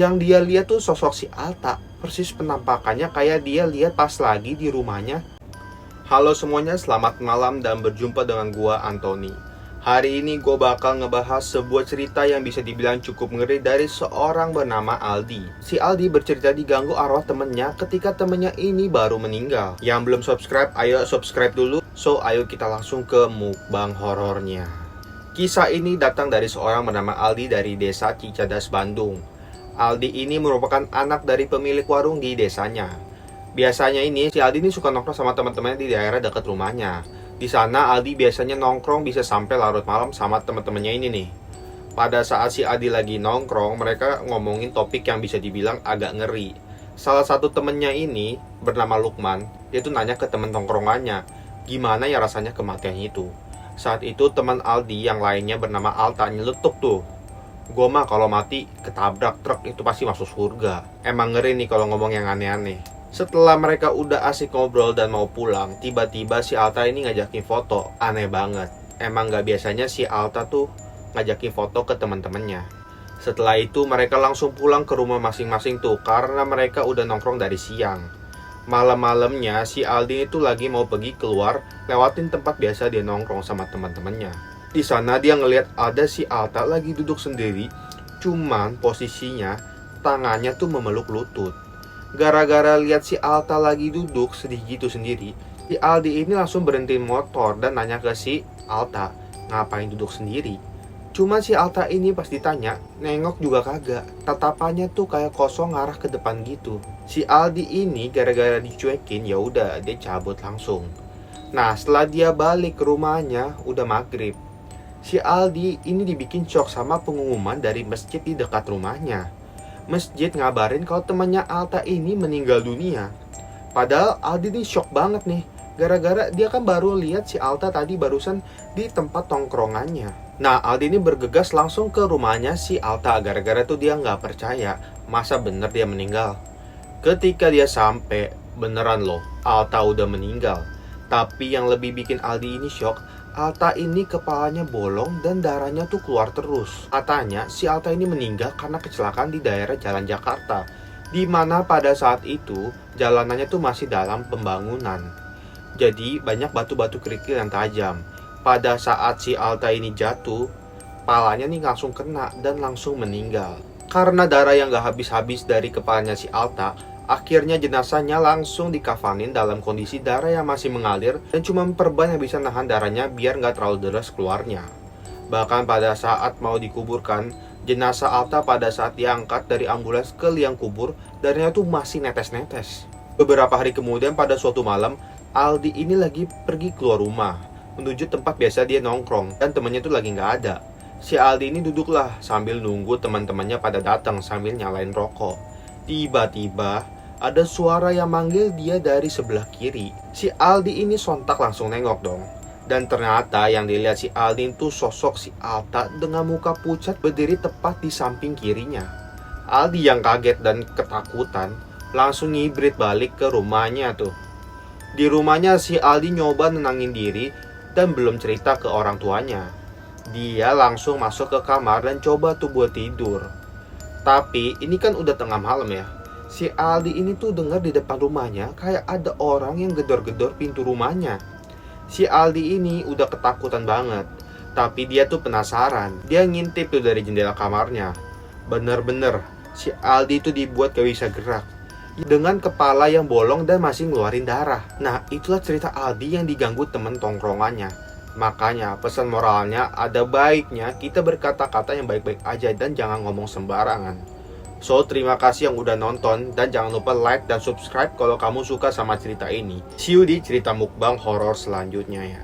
Yang dia lihat tuh sosok si Alta, persis penampakannya kayak dia lihat pas lagi di rumahnya. Halo semuanya, selamat malam dan berjumpa dengan gua Anthony. Hari ini gue bakal ngebahas sebuah cerita yang bisa dibilang cukup ngeri dari seorang bernama Aldi. Si Aldi bercerita diganggu arwah temennya ketika temennya ini baru meninggal. Yang belum subscribe, ayo subscribe dulu. So, ayo kita langsung ke mukbang horornya. Kisah ini datang dari seorang bernama Aldi dari desa Cicadas, Bandung. Aldi ini merupakan anak dari pemilik warung di desanya. Biasanya ini, si Aldi ini suka nongkrong sama teman-temannya di daerah dekat rumahnya. Di sana Aldi biasanya nongkrong bisa sampai larut malam sama teman-temannya ini nih. Pada saat si Aldi lagi nongkrong, mereka ngomongin topik yang bisa dibilang agak ngeri. Salah satu temennya ini bernama Lukman, dia tuh nanya ke temen tongkrongannya, gimana ya rasanya kematian itu. Saat itu teman Aldi yang lainnya bernama Alta nyeletuk tuh, gue mah kalau mati ketabrak truk itu pasti masuk surga. Emang ngeri nih kalau ngomong yang aneh-aneh. Setelah mereka udah asik ngobrol dan mau pulang, tiba-tiba si Alta ini ngajakin foto. Aneh banget. Emang gak biasanya si Alta tuh ngajakin foto ke teman-temannya. Setelah itu mereka langsung pulang ke rumah masing-masing tuh, karena mereka udah nongkrong dari siang. Malam-malamnya si Aldi itu lagi mau pergi keluar, lewatin tempat biasa dia nongkrong sama teman-temannya. Di sana dia ngelihat ada si Alta lagi duduk sendiri, cuman posisinya tangannya tuh memeluk lutut. Gara-gara lihat si Alta lagi duduk sedih gitu sendiri, si Aldi ini langsung berhenti motor dan nanya ke si Alta, ngapain duduk sendiri? Cuma si Alta ini pas ditanya, nengok juga kagak. Tatapannya tuh kayak kosong ngarah ke depan gitu. Si Aldi ini gara-gara dicuekin, ya udah dia cabut langsung. Nah, setelah dia balik ke rumahnya, udah maghrib. Si Aldi ini dibikin shock sama pengumuman dari masjid di dekat rumahnya. Masjid ngabarin kalau temannya Alta ini meninggal dunia. Padahal Aldi ini shock banget nih, gara-gara dia kan baru lihat si Alta tadi barusan di tempat tongkrongannya. Nah, Aldi ini bergegas langsung ke rumahnya si Alta, gara-gara tuh dia nggak percaya, masa bener dia meninggal. Ketika dia sampai, beneran loh, Alta udah meninggal. Tapi yang lebih bikin Aldi ini shock, Alta ini kepalanya bolong dan darahnya tuh keluar terus. Katanya si Alta ini meninggal karena kecelakaan di daerah Jalan Jakarta, di mana pada saat itu jalanannya tuh masih dalam pembangunan. Jadi banyak batu-batu kerikil yang tajam. Pada saat si Alta ini jatuh, kepalanya nih langsung kena dan langsung meninggal. Karena darah yang gak habis-habis dari kepalanya si Alta, akhirnya jenazahnya langsung dikafanin dalam kondisi darah yang masih mengalir dan cuma perban yang bisa nahan darahnya biar nggak terlalu deras keluarnya. Bahkan pada saat mau dikuburkan, jenazah Alta pada saat diangkat dari ambulans ke liang kubur, darahnya tuh masih netes-netes. Beberapa hari kemudian pada suatu malam, Aldi ini lagi pergi keluar rumah, menuju tempat biasa dia nongkrong dan temannya tuh lagi nggak ada. Si Aldi ini duduklah sambil nunggu teman-temannya pada datang sambil nyalain rokok. Tiba-tiba ada suara yang manggil dia dari sebelah kiri. Si Aldi ini sontak langsung nengok dong. Dan ternyata yang dilihat si Aldi itu sosok si Alta dengan muka pucat berdiri tepat di samping kirinya. Aldi yang kaget dan ketakutan langsung ngibrit balik ke rumahnya tuh. Di rumahnya si Aldi nyoba nenangin diri dan belum cerita ke orang tuanya. Dia langsung masuk ke kamar dan coba tuh buat tidur. Tapi ini kan udah tengah malam ya. Si Aldi ini tuh dengar di depan rumahnya kayak ada orang yang gedor-gedor pintu rumahnya. Si Aldi ini udah ketakutan banget, tapi dia tuh penasaran. Dia ngintip tuh dari jendela kamarnya. Bener-bener, si Aldi itu dibuat gak bisa gerak, dengan kepala yang bolong dan masih ngeluarin darah. Nah, itulah cerita Aldi yang diganggu temen tongkrongannya. Makanya pesan moralnya ada baiknya kita berkata-kata yang baik-baik aja dan jangan ngomong sembarangan. So, terima kasih yang udah nonton dan jangan lupa like dan subscribe kalau kamu suka sama cerita ini. See you di cerita mukbang horor selanjutnya ya.